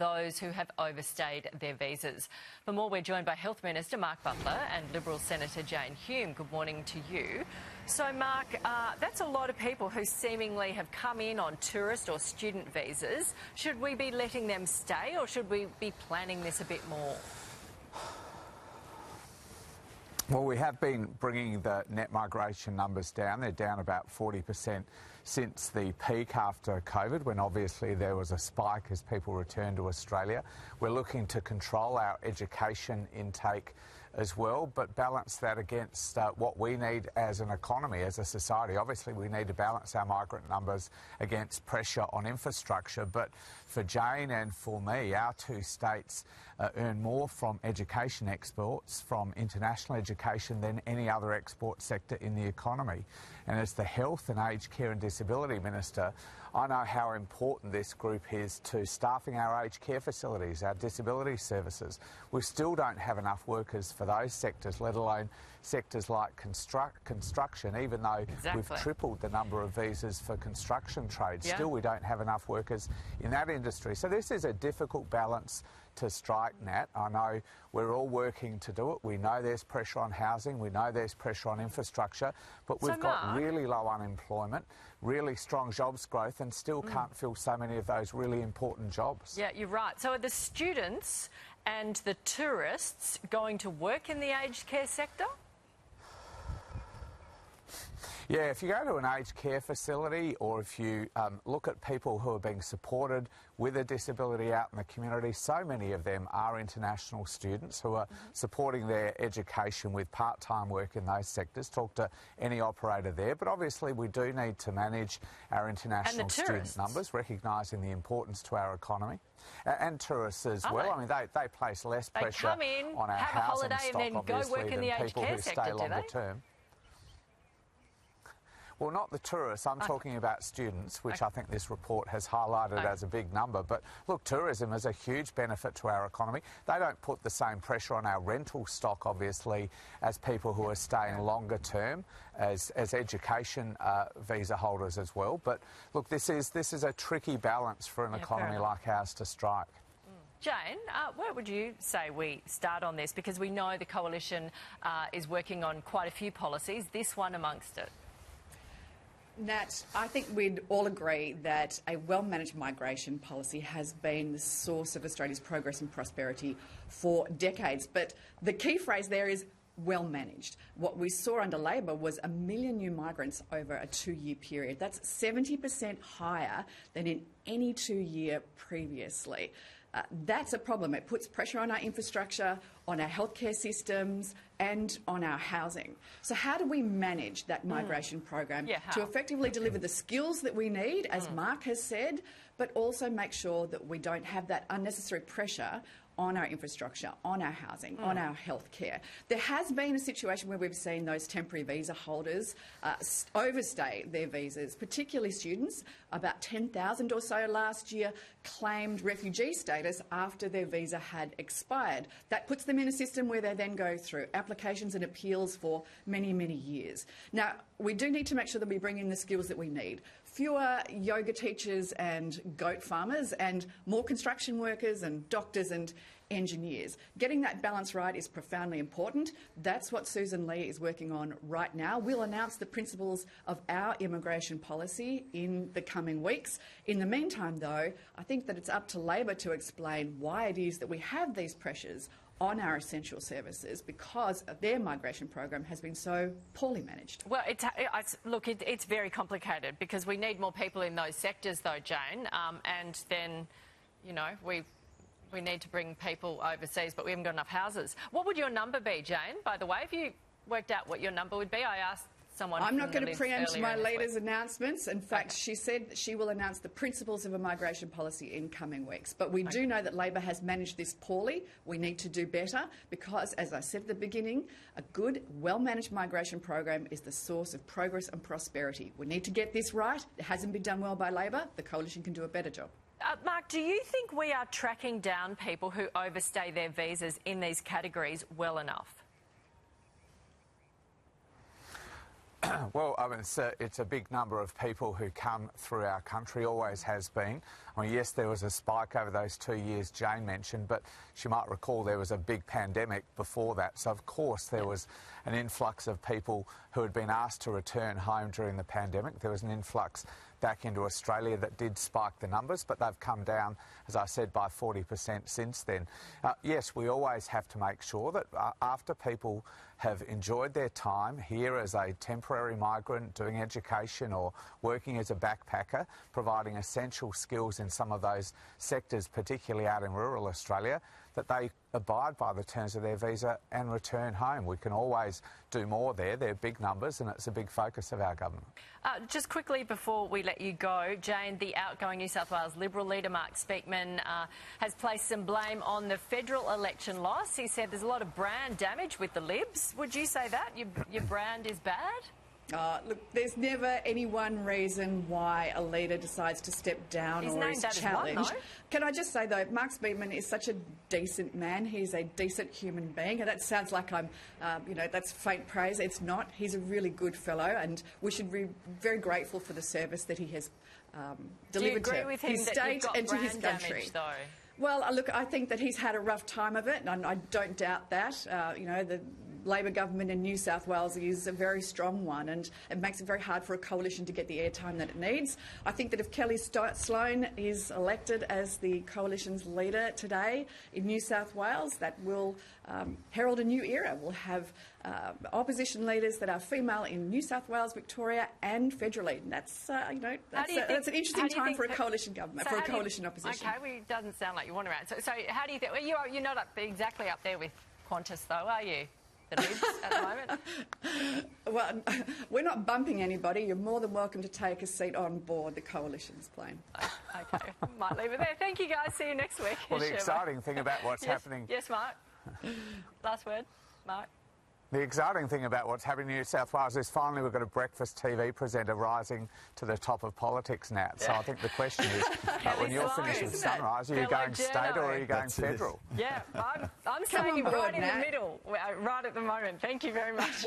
those who have overstayed their visas. For more, we're joined by Health Minister Mark Butler and Liberal Senator Jane Hume. Good morning to you. So, Mark, that's a lot of people who seemingly have come in on tourist or student visas. Should we be letting them stay, or should we be planning this a bit more? Well, we have been bringing the net migration numbers down. They're down about 40% since the peak after COVID, when obviously there was a spike as people returned to Australia. We're looking to control our education intake as well, but balance that against what we need as an economy, as a society. Obviously, we need to balance our migrant numbers against pressure on infrastructure. But for Jane and for me, our two states earn more from education exports, from international education, than any other export sector in the economy. And as the Health and Aged Care and Disability Minister, I know how important this group is to staffing our aged care facilities, our disability services. We still don't have enough workers for those sectors, let alone sectors like construction, even though we've tripled the number of visas for construction trades. Yeah. Still, we don't have enough workers in that industry. So this is a difficult balance to strike, Nat. I know we're all working to do it. We know there's pressure on housing, we know there's pressure on infrastructure, but we've got really low unemployment, really strong jobs growth, and still can't fill so many of those really important jobs. Yeah, you're right. So are the students and the tourists going to work in the aged care sector? Yeah, if you go to an aged care facility, or if you look at people who are being supported with a disability out in the community, so many of them are international students who are supporting their education with part-time work in those sectors. Talk to any operator there. But obviously we do need to manage our international student numbers, recognising the importance to our economy. And tourists as well. I mean, they place less pressure on our housing stock, and then go work in the aged care sector, longer term. Well, not the tourists. I'm talking about students, which I think this report has highlighted as a big number. But look, tourism is a huge benefit to our economy. They don't put the same pressure on our rental stock, obviously, as people who are staying longer term, as education visa holders as well. But look, this is a tricky balance for an economy like ours to strike. Jane, where would you say we start on this? Because we know the Coalition is working on quite a few policies, this one amongst it. Nat, I think we'd all agree that a well-managed migration policy has been the source of Australia's progress and prosperity for decades. But the key phrase there is well-managed. What we saw under Labor was 1 million new migrants over a 2-year period. That's 70% higher than in any 2-year previously. That's a problem. It puts pressure on our infrastructure, on our healthcare systems and on our housing. So how do we manage that migration program to effectively deliver the skills that we need, as Mark has said, but also make sure that we don't have that unnecessary pressure on our infrastructure, on our housing, on our healthcare? There has been a situation where we've seen those temporary visa holders overstay their visas, particularly students. About 10,000 or so last year claimed refugee status after their visa had expired. That puts them in a system where they then go through applications and appeals for many, many years. Now, we do need to make sure that we bring in the skills that we need. Fewer yoga teachers and goat farmers, and more construction workers and doctors and engineers. Getting that balance right is profoundly important. That's what Susan Lee is working on right now. We'll announce the principles of our immigration policy in the coming weeks. In the meantime, though, I think that it's up to Labor to explain why it is that we have these pressures on our essential services, because their migration program has been so poorly managed. Well, it's very complicated, because we need more people in those sectors, though, Jane, and then, you know, we need to bring people overseas, but we haven't got enough houses. What would your number be, Jane, by the way? Have you worked out what your number would be? I asked someone. I'm not going to preempt my leader's announcements. In fact, she said she will announce the principles of a migration policy in coming weeks. But we do know that Labor has managed this poorly. We need to do better because, as I said at the beginning, a good, well-managed migration program is the source of progress and prosperity. We need to get this right. It hasn't been done well by Labor. The Coalition can do a better job. Mark, do you think we are tracking down people who overstay their visas in these categories well enough? Well, I mean, it's a big number of people who come through our country, always has been. I mean, yes, there was a spike over those 2 years Jane mentioned, but she might recall there was a big pandemic before that. So, of course, there was an influx of people who had been asked to return home during the pandemic. There was an influx back into Australia that did spike the numbers, but they've come down, as I said, by 40% since then. Yes, we always have to make sure that after people have enjoyed their time here as a temporary migrant, doing education or working as a backpacker, providing essential skills in some of those sectors, particularly out in rural Australia, that they abide by the terms of their visa and return home. We can always do more there. They're big numbers and it's a big focus of our government. Just quickly before we let you go, Jane, the outgoing New South Wales Liberal leader, Mark Speakman, has placed some blame on the federal election loss. He said there's a lot of brand damage with the Libs. Would you say that? Your brand is bad? Look, there's never any one reason why a leader decides to step down or is challenged. Can I just say, though, Mark Speakman is such a decent man. He's a decent human being. And that sounds like I'm, that's faint praise. It's not. He's a really good fellow, and we should be very grateful for the service that he has delivered to his state and to his country. Though? Well, look, I think that he's had a rough time of it, and I don't doubt that. The Labor government in New South Wales is a very strong one, and it makes it very hard for a coalition to get the airtime that it needs. I think that if Kelly Sloan is elected as the coalition's leader today in New South Wales, that will herald a new era. We'll have opposition leaders that are female in New South Wales, Victoria and federally. And that's, that's an interesting time for a coalition government, for a coalition opposition. Okay, well, it doesn't sound like you want to. So how do you think? Well, you're not exactly up there with Qantas, though, are you? The Libs at the moment? Well, we're not bumping anybody. You're more than welcome to take a seat on board the coalition's plane. Okay, might leave it there. Thank you, guys. See you next week. Well, the exciting thing about what's happening... Yes, Mark. Last word, Mark. The exciting thing about what's happening in New South Wales is finally we've got a breakfast TV presenter rising to the top of politics now. So I think the question is, when you're finished with Sunrise, are you going state or are you going federal? Yeah, I'm staying right in the middle, right at the moment. Thank you very much.